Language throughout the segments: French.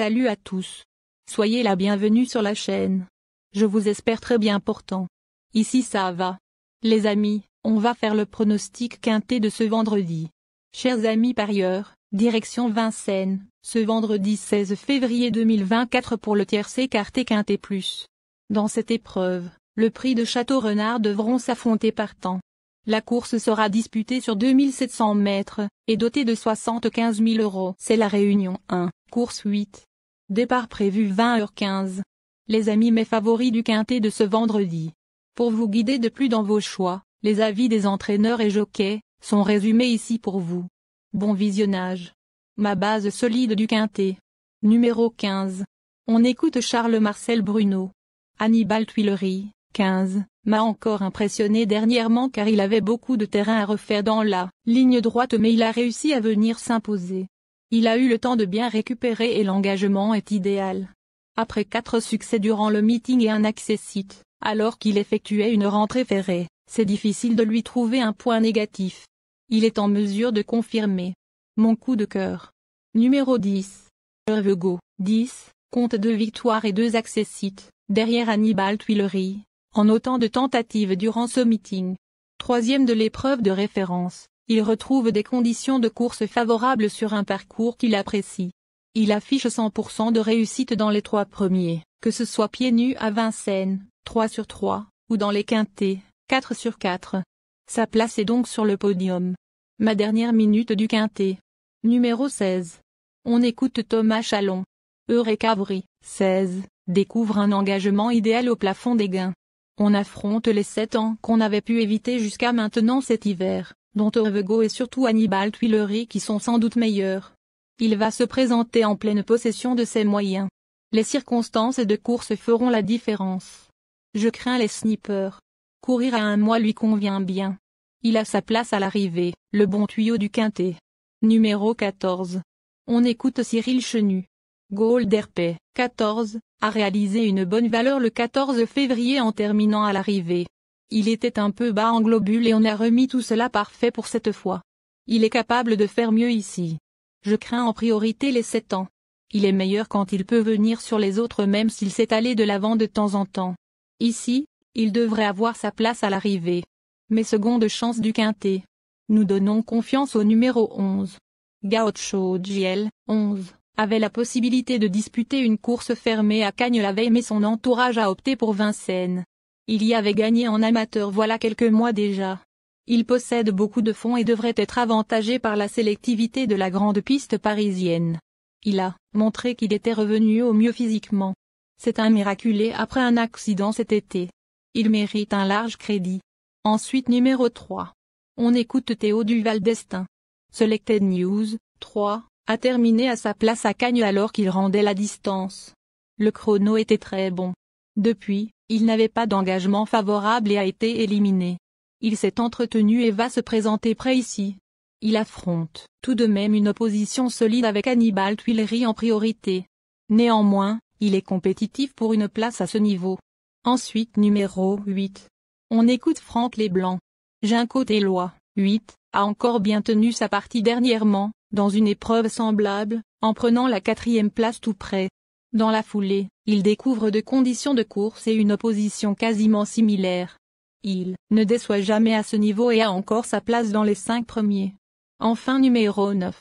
Salut à tous. Soyez la bienvenue sur la chaîne. Je vous espère très bien portant. Ici ça va. Les amis, on va faire le pronostic quintet de ce vendredi. Chers amis parieurs, direction Vincennes, ce vendredi 16 février 2024 pour le tiercé écarté quintet plus. Dans cette épreuve, le prix de Château-Renard devront s'affronter par temps. La course sera disputée sur 2700 mètres, et dotée de 75 000 €. C'est la Réunion 1, course 8. Départ prévu 20h15. Les amis mes favoris du quintet de ce vendredi. Pour vous guider de plus dans vos choix, les avis des entraîneurs et jockeys sont résumés ici pour vous. Bon visionnage. Ma base solide du quintet. Numéro 15. On écoute Charles-Marcel Bruno. Hannibal Tuileries, 15, m'a encore impressionné dernièrement car il avait beaucoup de terrain à refaire dans la ligne droite mais il a réussi à venir s'imposer. Il a eu le temps de bien récupérer et l'engagement est idéal. Après 4 succès durant le meeting et un accessite, alors qu'il effectuait une rentrée ferrée, c'est difficile de lui trouver un point négatif. Il est en mesure de confirmer. Mon coup de cœur. Numéro 10. Hervego, 10, compte 2 victoires et 2 accessites, derrière Hannibal Tuileries, en autant de tentatives durant ce meeting. Troisième de l'épreuve de référence, il retrouve des conditions de course favorables sur un parcours qu'il apprécie. Il affiche 100% de réussite dans les 3 premiers, que ce soit pieds nus à Vincennes, 3 sur 3, ou dans les quintets, 4 sur 4. Sa place est donc sur le podium. Ma dernière minute du quintet. Numéro 16. On écoute Thomas Chalon. Eureka Vry, 16, découvre un engagement idéal au plafond des gains. On affronte les 7 ans qu'on avait pu éviter jusqu'à maintenant cet hiver, dont Hervego et surtout Hannibal Tuileries qui sont sans doute meilleurs. Il va se présenter en pleine possession de ses moyens. Les circonstances de course feront la différence. Je crains les snipers. Courir à un mois lui convient bien. Il a sa place à l'arrivée, le bon tuyau du quintet. Numéro 14. On écoute Cyril Chenu. Gold RP, 14, a réalisé une bonne valeur le 14 février en terminant à l'arrivée. Il était un peu bas en globule et on a remis tout cela parfait pour cette fois. Il est capable de faire mieux ici. Je crains en priorité les 7 ans. Il est meilleur quand il peut venir sur les autres même s'il s'est allé de l'avant de temps en temps. Ici, il devrait avoir sa place à l'arrivée. Mes secondes chances du quintet. Nous donnons confiance au numéro 11. Gaucho GL, 11. Avait la possibilité de disputer une course fermée à Cagnes la veille mais son entourage a opté pour Vincennes. Il y avait gagné en amateur voilà quelques mois déjà. Il possède beaucoup de fonds et devrait être avantagé par la sélectivité de la grande piste parisienne. Il a montré qu'il était revenu au mieux physiquement. C'est un miraculé après un accident cet été. Il mérite un large crédit. Ensuite numéro 3. On écoute Théo Duval d'Estaing. Selected News, 3. A terminé à sa place à Cagnes alors qu'il rendait la distance. Le chrono était très bon. Depuis, il n'avait pas d'engagement favorable et a été éliminé. Il s'est entretenu et va se présenter prêt ici. Il affronte tout de même une opposition solide avec Hannibal Tuileries en priorité. Néanmoins, il est compétitif pour une place à ce niveau. Ensuite numéro 8. On écoute Franck Leblanc. Ginkgo Télois, 8, a encore bien tenu sa partie dernièrement, dans une épreuve semblable, en prenant la 4e place tout près. Dans la foulée, il découvre de conditions de course et une opposition quasiment similaire. Il ne déçoit jamais à ce niveau et a encore sa place dans les 5 premiers. Enfin numéro 9.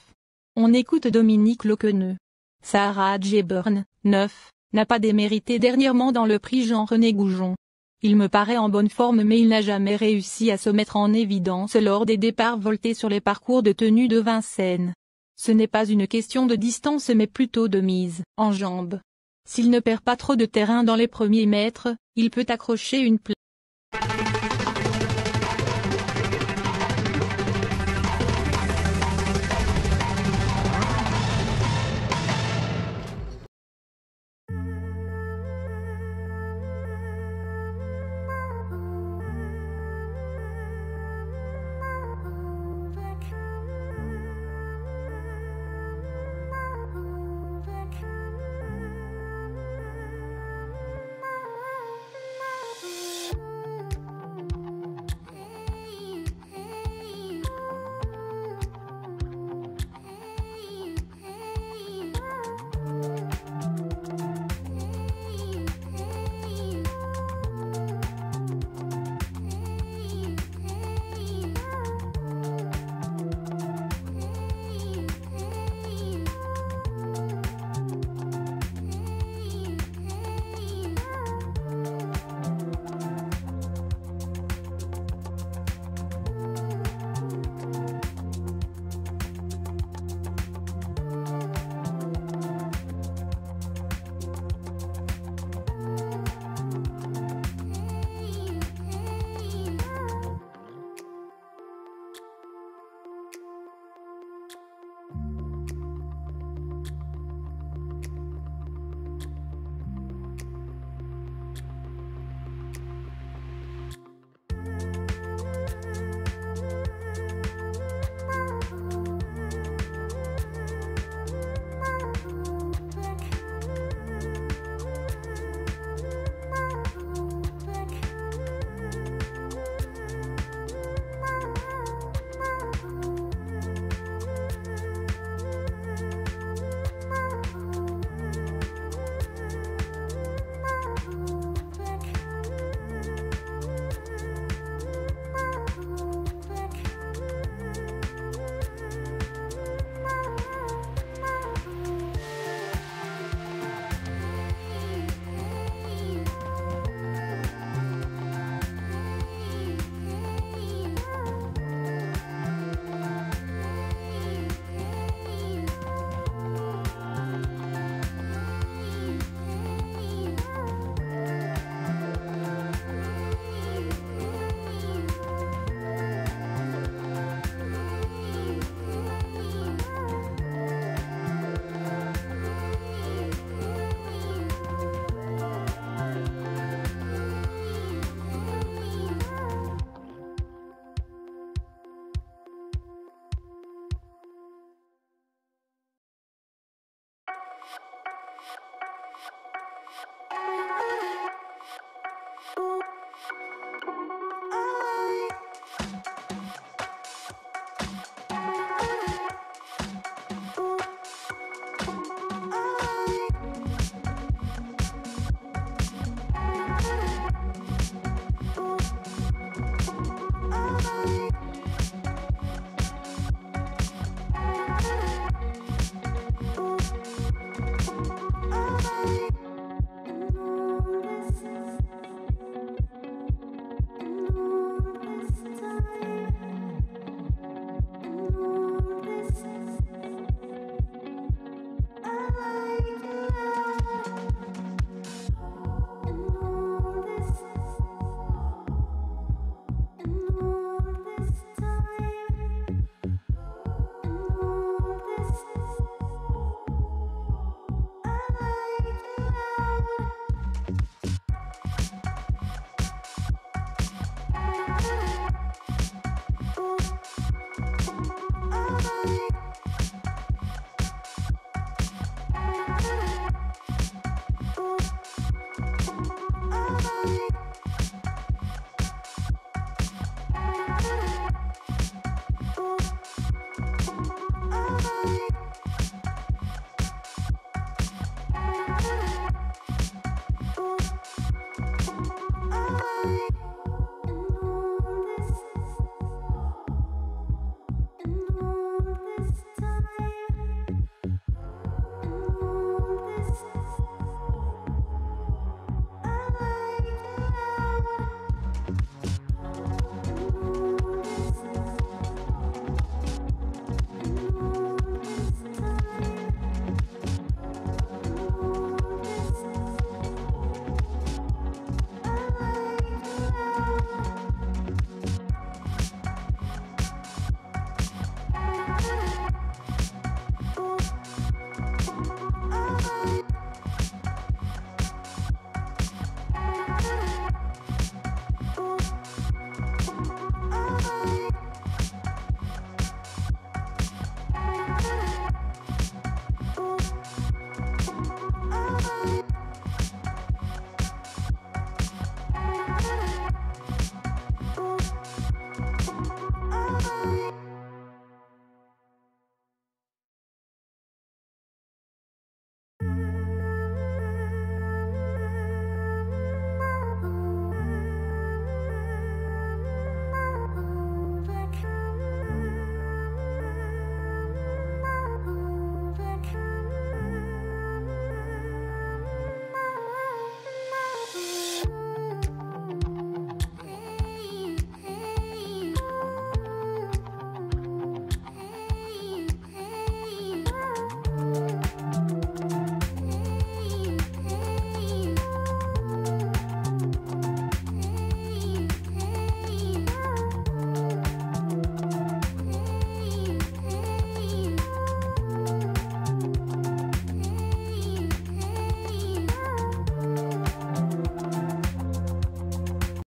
On écoute Dominique Lequeneux. Sarah Djeburn, 9, n'a pas démérité dernièrement dans le prix Jean-René Goujon. Il me paraît en bonne forme mais il n'a jamais réussi à se mettre en évidence lors des départs voltés sur les parcours de tenue de Vincennes. Ce n'est pas une question de distance mais plutôt de mise en jambes. S'il ne perd pas trop de terrain dans les premiers mètres, il peut accrocher une place. Bye.